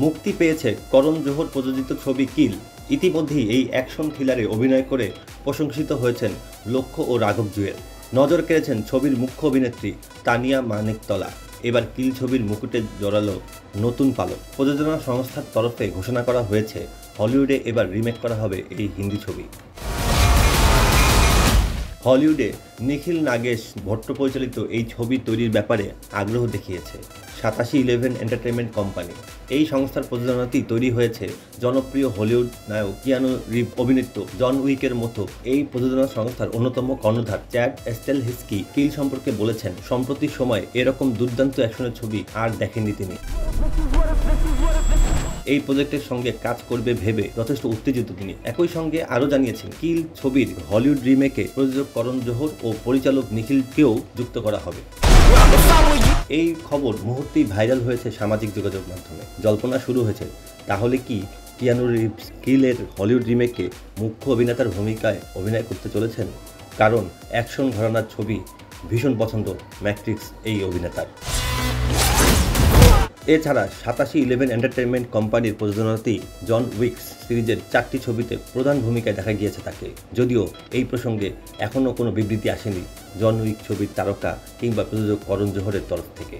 মুক্তি পেয়েছে করণ জোহর প্রযোজিত ছবি কিল। ইতিমধ্যেই এই অ্যাকশন থ্রিলারে অভিনয় করে প্রশংসিত হয়েছেন লক্ষ্য ও রাঘব জুয়েল। নজর কেড়েছেন ছবির মুখ্য অভিনেত্রী তানিয়া মানিকতলা। এবার কিল ছবির মুকুটে জড়ালো নতুন পালক। প্রযোজনা সংস্থার তরফে ঘোষণা করা হয়েছে হলিউডে এবার রিমেক করা হবে এই হিন্দি ছবি। হলিউডে নিখিল নাগেশ ভট্ট পরিচালিত এই ছবি তৈরির ব্যাপারে আগ্রহ দেখিয়েছে 8711 এন্টারটেইনমেন্ট কোম্পানি। এই সংস্থার প্রযোজনাতেই তৈরি হয়েছে জনপ্রিয় হলিউড নায়ক কিয়ানু রিভ অভিনীত জন উইকের মতো। এই প্রযোজনা সংস্থার অন্যতম কর্ণধার চ্যাড স্টেলহিস্কি কিল সম্পর্কে বলেছেন, সম্প্রতি সময় এরকম দুর্দান্ত অ্যাকশনের ছবি আর দেখেননি তিনি। এই প্রজেক্টের সঙ্গে কাজ করবে ভেবে যথেষ্ট উত্তেজিত তিনি। একই সঙ্গে আরও জানিয়েছেন, কিল ছবির হলিউড রিমেকে প্রযোজক করণ জোহর ও পরিচালক নিখিলকেও যুক্ত করা হবে। এই খবর মুহূর্তেই ভাইরাল হয়েছে সামাজিক যোগাযোগ মাধ্যমে। জল্পনা শুরু হয়েছে, তাহলে কি কিয়ানু রিভস কিলের হলিউড রিমেকে মুখ্য অভিনেতার ভূমিকায় অভিনয় করতে চলেছেন? কারণ অ্যাকশন ঘরানার ছবি ভীষণ পছন্দ ম্যাট্রিক্স এই অভিনেতার। এছাড়া 8711 এন্টারটেইনমেন্ট কোম্পানির প্রযোজনাতেই জন উইকস সিরিজের 4টি ছবিতে প্রধান ভূমিকায় দেখা গিয়েছে তাকে। যদিও এই প্রসঙ্গে এখনও কোনো বিবৃতি আসেনি জন উইক ছবির তারকা কিংবা প্রযোজক করণ জোহরের তরফ থেকে।